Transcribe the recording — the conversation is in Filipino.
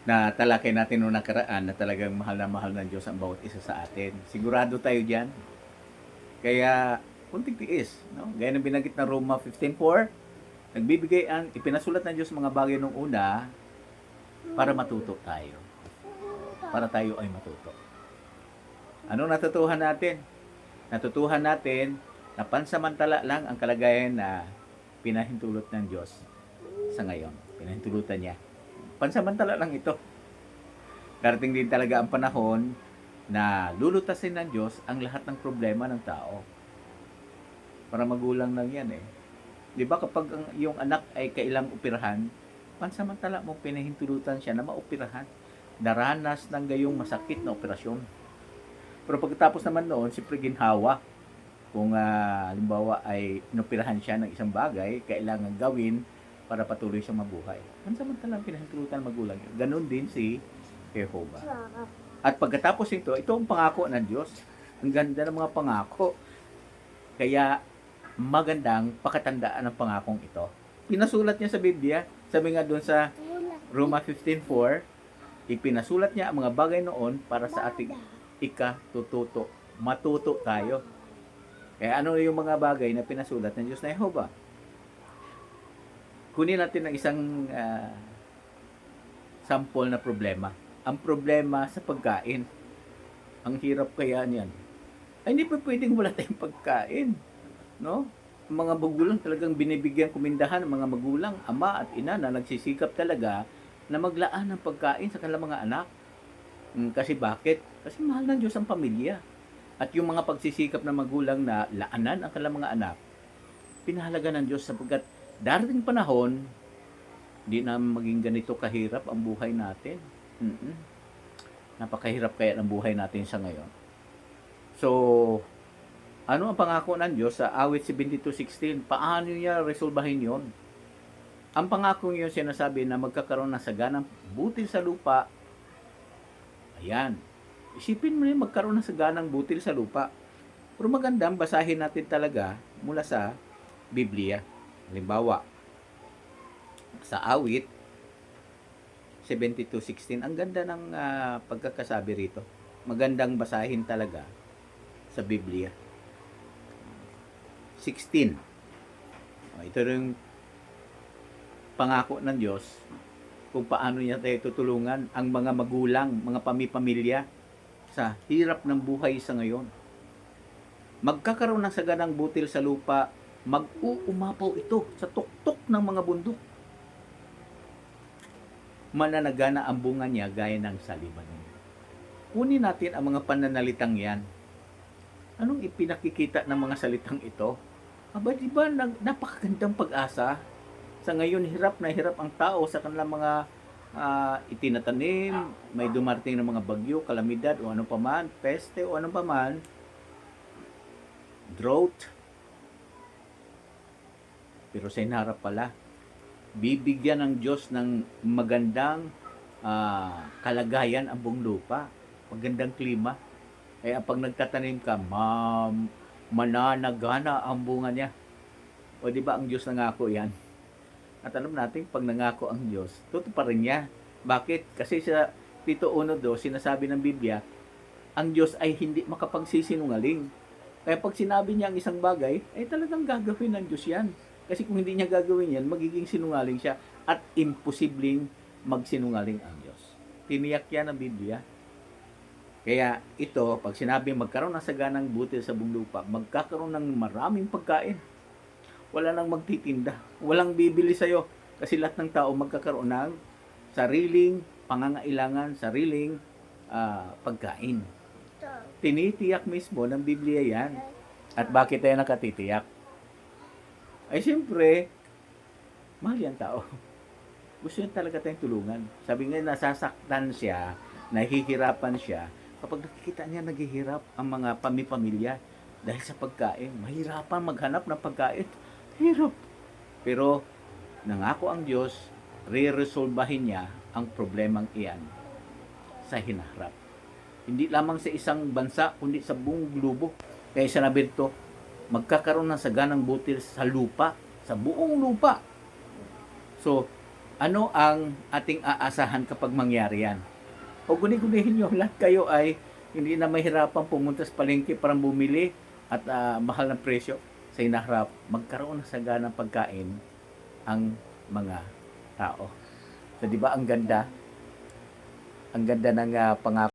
na talakay natin noong nakaraan na talagang mahal ng Diyos ang bawat isa sa atin. Sigurado tayo diyan. Kaya kunting tiis, no? Gaya ng binanggit na Roma 15:4, nagbibigay ang ipinasulat ng Diyos mga bagay nung una para matuto tayo. Para tayo ay matuto. Ano natutuhan natin? Natutuhan natin na pansamantala lang ang kalagayan na pinahintulot ng Diyos sa ngayon. Pinahintulutan niya. Pansamantala lang ito. Darating din talaga ang panahon na lulutasin ng Diyos ang lahat ng problema ng tao. Para magulang lang yan eh. Di ba kapag yung anak ay kailang operahan, pansamantala mong pinahintulutan siya na maoperahan. Daranas ng gayong masakit na operasyon. Pero pagkatapos naman noon, siyempre ginhawa. Kung halimbawa ay inoperahan siya ng isang bagay, kailangan gawin para patuloy siyang mabuhay. Pansamantalang pinahintulutan magulang yun. Ganon din si Jehovah. At pagkatapos ito ang pangako ng Diyos. Ang ganda ng mga pangako. Kaya magandang pakatandaan ang pangakong ito. Pinasulat niya sa Biblia, sabi nga doon sa Roma 15:4, ipinasulat niya ang mga bagay noon para sa ating ikatututo. Matuto tayo. Kaya ano yung mga bagay na pinasulat ng Diyos na Jehovah? Kunin natin ang isang sample na problema. Ang problema sa pagkain. Ang hirap kaya niyan. Ay, hindi pa pwedeng wala tayong pagkain. No? Ang mga magulang talagang binibigyan kumindahan ng mga magulang, ama at ina na nagsisikap talaga na maglaan ng pagkain sa kanilang mga anak. Kasi bakit? Kasi mahal ng Diyos ang pamilya. At yung mga pagsisikap ng magulang na laanan ang kanilang mga anak, pinahalaga ng Diyos sapagkat darating panahon, hindi na maging ganito kahirap ang buhay natin. Napakahirap kaya ng buhay natin sa ngayon. So, ano ang pangako ng Diyos sa awit 72:16? Paano niya resolbahin yon? Ang pangako niyo sinasabi na magkakaroon ng saganang butil sa lupa. Ayan. Isipin mo na magkaroon ng saganang butil sa lupa. Pero magandang basahin natin talaga mula sa Biblia. Halimbawa, sa awit 72:16, ang ganda ng pagkakasabi rito. Magandang basahin talaga sa Biblia. 16. Ito rin pangako ng Diyos kung paano niya tayo tutulungan ang mga magulang, mga pamilya sa hirap ng buhay sa ngayon. Magkakaroon ng saganang butil sa lupa, mag-uumapaw ito sa tuktok ng mga bundok. Mananagana ang bunga niya gaya ng salibanon. Kunin natin ang mga pananalitang yan. Anong ipinakikita ng mga salitang ito? Aba, di ba napakagandang pag-asa? Sa ngayon, hirap na hirap ang tao sa kanilang mga itinatanim, may dumarating ng mga bagyo, kalamidad, o ano paman, peste, o ano paman, drought. Pero sa inarap pala, bibigyan ng Diyos ng magandang kalagayan ang buong lupa. Magandang klima. Kaya pag nagtatanim ka, mananagana ang bunga niya. O di ba ang Diyos nangako yan? At alam natin, pag nangako ang Diyos, tutuparin niya. Bakit? Kasi sa Tito 1:2, sinasabi ng Biblia, ang Diyos ay hindi makapagsisinungaling. Kaya pag sinabi niya ang isang bagay, ay talagang gagawin ng Diyos yan. Kasi kung hindi niya gagawin yan, magiging sinungaling siya at imposibleng magsinungaling ang Diyos. Tiniyak yan ng Biblia. Kaya ito, pag sinabi magkaroon ng saganang butil sa buong lupa, magkakaroon ng maraming pagkain. Wala nang magtitinda. Walang bibili sa'yo. Kasi lahat ng tao magkakaroon ng sariling pangangailangan, sariling pagkain. Tinitiyak mismo ng Biblia yan. At bakit tayo nakatitiyak? Ay siyempre, mahal yan tao. Gusto niya talaga tayong tulungan. Sabi nga, nasasaktan siya, nahihirapan siya, kapag nakikita niya naghihirap ang mga pamilya dahil sa pagkain. Mahirapan maghanap ng pagkain. Hirap. Pero, nangako ang Diyos, re-resolbahin niya ang problemang iyan sa hinaharap. Hindi lamang sa isang bansa, kundi sa buong globo. Kaya sinabi ito, magkakaroon ng saganang butil sa lupa, sa buong lupa. So, Ano ang ating aasahan kapag mangyari yan? O guni-gunihin nyo, lahat kayo ay hindi na mahirapan pumunta sa palengke para bumili at mahal ng presyo sa hinaharap. Magkaroon ng saganang pagkain ang mga tao. So, di ba ang ganda? Ang ganda ng pangako.